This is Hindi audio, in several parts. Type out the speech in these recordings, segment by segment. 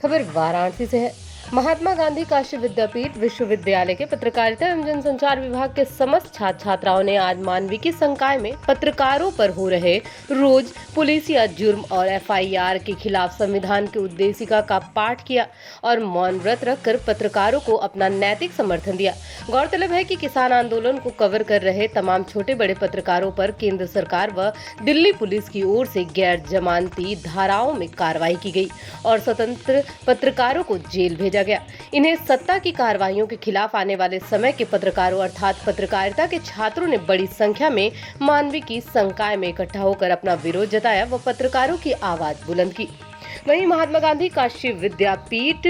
खबर वाराणसी से है। महात्मा गांधी काशी विद्यापीठ विश्वविद्यालय के पत्रकारिता एवं जनसंचार विभाग के समस्त छात्र छात्राओं ने आज मानविकी संकाय में पत्रकारों पर हो रहे रोज पुलिसिया जुर्म और एफआईआर के खिलाफ संविधान की उद्देशिका का पाठ किया और मौन व्रत रखकर पत्रकारों को अपना नैतिक समर्थन दिया। गौरतलब है कि किसान आंदोलन को कवर कर रहे तमाम छोटे बड़े पत्रकारों पर केंद्र सरकार व दिल्ली पुलिस की ओर से गैर जमानती धाराओं में कार्रवाई की गई और स्वतंत्र पत्रकारों को जेल भेजा गया। इन्हें सत्ता की कार्रवाइयों के खिलाफ आने वाले समय के पत्रकारों अर्थात पत्रकारिता के छात्रों ने बड़ी संख्या में मानविकी संकाय में इकट्ठा होकर अपना विरोध जताया व पत्रकारों की आवाज बुलंद की। वहीं महात्मा गांधी काशी विद्यापीठ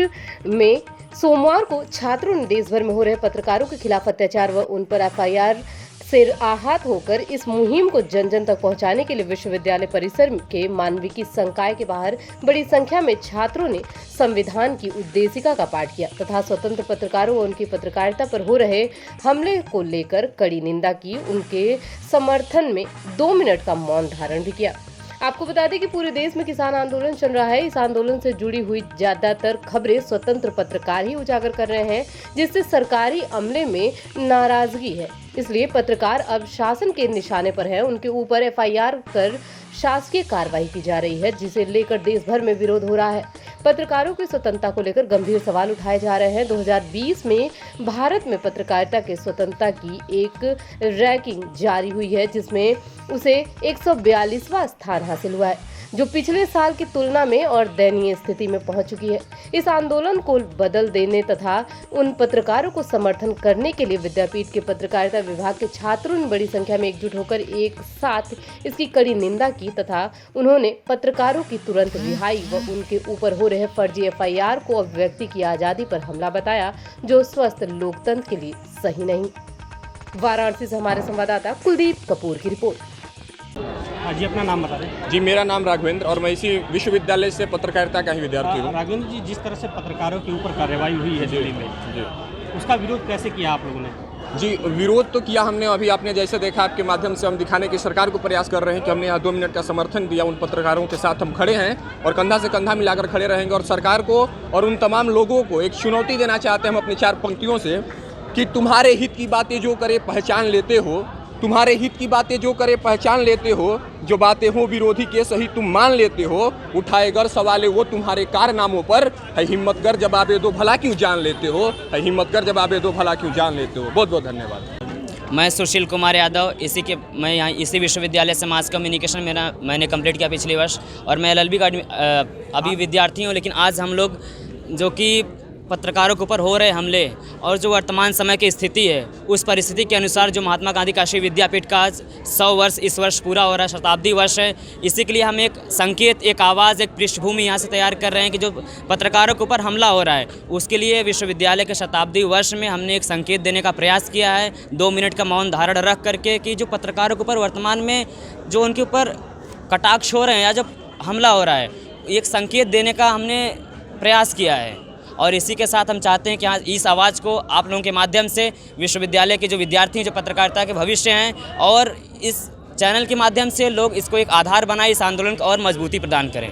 में सोमवार को छात्रों ने देश भर में हो रहे पत्रकारों के खिलाफ अत्याचार व उन पर एफआईआर से आहत होकर इस मुहिम को जन जन तक पहुंचाने के लिए विश्वविद्यालय परिसर के मानविकी संकाय के बाहर बड़ी संख्या में छात्रों ने संविधान की उद्देशिका का पाठ किया तथा स्वतंत्र पत्रकारों व उनकी पत्रकारिता पर हो रहे हमले को लेकर कड़ी निंदा की। उनके समर्थन में 2 मिनट का मौन धारण भी किया। आपको बता दें कि पूरे देश में किसान आंदोलन चल रहा है। इस आंदोलन से जुड़ी हुई ज्यादातर खबरें स्वतंत्र पत्रकार ही उजागर कर रहे हैं, जिससे सरकारी अमले में नाराजगी है। इसलिए पत्रकार अब शासन के निशाने पर है। उनके ऊपर एफआईआर कर शासकीय कार्रवाई की जा रही है, जिसे लेकर देश भर में विरोध हो रहा है। पत्रकारों की स्वतंत्रता को लेकर गंभीर सवाल उठाए जा रहे हैं। 2020 में भारत में पत्रकारिता के स्वतंत्रता की एक रैंकिंग जारी हुई है, जिसमें उसे 142वां स्थान हासिल हुआ है, जो पिछले साल की तुलना में और दयनीय स्थिति में पहुंच चुकी है। इस आंदोलन को बदल देने तथा उन पत्रकारों को समर्थन करने के लिए विद्यापीठ के पत्रकारिता विभाग के छात्रों ने बड़ी संख्या में एकजुट होकर एक साथ इसकी कड़ी निंदा की तथा उन्होंने पत्रकारों की तुरंत रिहाई व उनके ऊपर हो रहे फर्जी एफआईआर को अभिव्यक्ति की आजादी पर हमला बताया, जो स्वस्थ लोकतंत्र के लिए सही नहीं। वाराणसी से हमारे संवाददाता कुलदीप कपूर की रिपोर्ट। जी, अपना नाम बता दें। जी, मेरा नाम राघवेंद्र और मैं इसी विश्वविद्यालय से पत्रकारिता का ही विद्यार्थी हूँ। राघवेंद्र जी, जिस तरह से पत्रकारों के ऊपर कार्रवाई हुई है दिल्ली में, जी, उसका विरोध कैसे किया आप लोगों ने? जी, विरोध तो किया हमने। अभी आपने जैसे देखा, आपके माध्यम से हम दिखाने की सरकार को प्रयास कर रहे हैं कि हमने यहाँ 2 मिनट का समर्थन दिया। उन पत्रकारों के साथ हम खड़े हैं और कंधा से कंधा मिलाकर खड़े रहेंगे और सरकार को और उन तमाम लोगों को एक चुनौती देना चाहते हैं हम अपनी 4 पंक्तियों से कि तुम्हारे हित की बातें जो करे पहचान लेते हो, तुम्हारे हित की बातें जो करे पहचान लेते हो, जो बातें हो विरोधी के सही तुम मान लेते हो, उठाए गर सवाले वो तुम्हारे कारनामों पर, है हिम्मत कर जवाबे दो भला क्यों जान लेते हो, है हिम्मत कर जवाबे दो भला क्यों जान लेते हो। बहुत बहुत धन्यवाद। मैं सुशील कुमार यादव, मैं यहाँ इसी विश्वविद्यालय से मास कम्युनिकेशन मैंने कंप्लीट किया पिछले वर्ष और मैं LLB का अभी विद्यार्थी हूँ। लेकिन आज हम लोग जो कि पत्रकारों के ऊपर हो रहे हमले और जो वर्तमान समय की स्थिति है, उस परिस्थिति के अनुसार जो महात्मा गांधी काशी विद्यापीठ का आज 100 वर्ष इस वर्ष पूरा हो रहा है, शताब्दी वर्ष है। इसी के लिए हम एक संकेत, एक आवाज़, एक पृष्ठभूमि यहाँ से तैयार कर रहे हैं कि जो पत्रकारों के ऊपर हमला हो रहा है, उसके लिए विश्वविद्यालय के शताब्दी वर्ष में हमने एक संकेत देने का प्रयास किया है 2 मिनट का मौन धारण रख करके कि जो पत्रकारों के ऊपर वर्तमान में जो उनके ऊपर कटाक्ष हो रहे हैं या जो हमला हो रहा है, एक संकेत देने का हमने प्रयास किया है। और इसी के साथ हम चाहते हैं कि हाँ, इस आवाज़ को आप लोगों के माध्यम से विश्वविद्यालय के जो विद्यार्थी हैं, जो पत्रकारिता के भविष्य हैं, और इस चैनल के माध्यम से लोग इसको एक आधार बनाए, इस आंदोलन को और मजबूती प्रदान करें।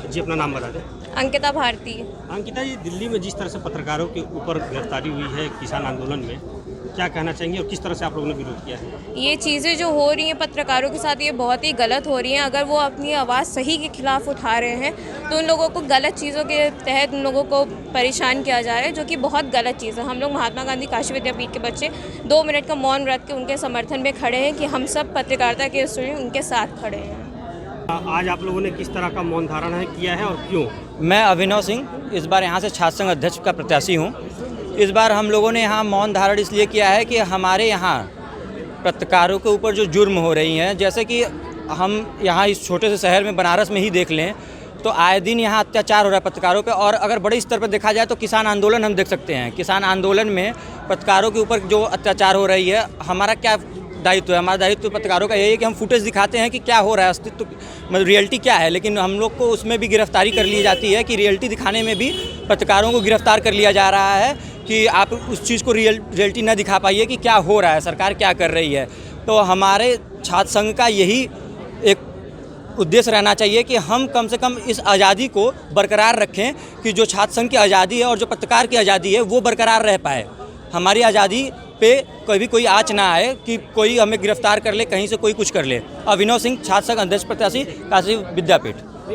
जी, अपना नाम बता दें। अंकिता भारती। अंकिता जी, दिल्ली में जिस तरह से पत्रकारों के ऊपर गिरफ्तारी हुई है किसान आंदोलन में, क्या कहना चाहेंगे और किस तरह से आप लोगों ने विरोध किया है? ये चीज़ें जो हो रही हैं पत्रकारों के साथ, ये बहुत ही गलत हो रही हैं। अगर वो अपनी आवाज़ सही के खिलाफ उठा रहे हैं तो उन लोगों को गलत चीज़ों के तहत उन लोगों को परेशान किया जा रहा है, जो कि बहुत गलत चीज़ है। हम लोग महात्मा गांधी काशी विद्यापीठ के बच्चे 2 मिनट का मौन रख के उनके समर्थन में खड़े हैं कि हम सब पत्रकारिता के उनके साथ खड़े हैं। आज आप लोगों ने किस तरह का मौन धारण किया है और क्यों? मैं अभिनव सिंह, इस बार यहाँ से छात्र संघ अध्यक्ष का प्रत्याशी हूँ। इस बार हम लोगों ने यहाँ मौन धारण इसलिए किया है कि हमारे यहाँ पत्रकारों के ऊपर जो जुर्म हो रही हैं, जैसे कि हम यहाँ इस छोटे से शहर में बनारस में ही देख लें तो आए दिन यहाँ अत्याचार हो रहा है पत्रकारों पे। और अगर बड़े स्तर पर देखा जाए तो किसान आंदोलन हम देख सकते हैं। किसान आंदोलन में पत्रकारों के ऊपर जो अत्याचार हो रही है, हमारा क्या दायित्व है? हमारा दायित्व पत्रकारों का यही है कि हम फुटेज दिखाते हैं कि क्या हो रहा है, अस्तित्व मतलब रियलिटी क्या है। लेकिन हम लोग को उसमें भी गिरफ्तारी कर ली जाती है कि रियलिटी दिखाने में भी पत्रकारों को गिरफ्तार कर लिया जा रहा है कि आप उस चीज़ को रियलिटी न दिखा पाइए कि क्या हो रहा है, सरकार क्या कर रही है। तो हमारे छात्र संघ का यही एक उद्देश्य रहना चाहिए कि हम कम से कम इस आज़ादी को बरकरार रखें कि जो छात्र संघ की आज़ादी है और जो पत्रकार की आज़ादी है वो बरकरार रह पाए। हमारी आज़ादी पे कभी कोई आँच ना आए कि कोई हमें गिरफ्तार कर ले, कहीं से कोई कुछ कर ले। अभिनव सिंह, छात्र संघ अध्यक्ष प्रत्याशी, काशी विद्यापीठ।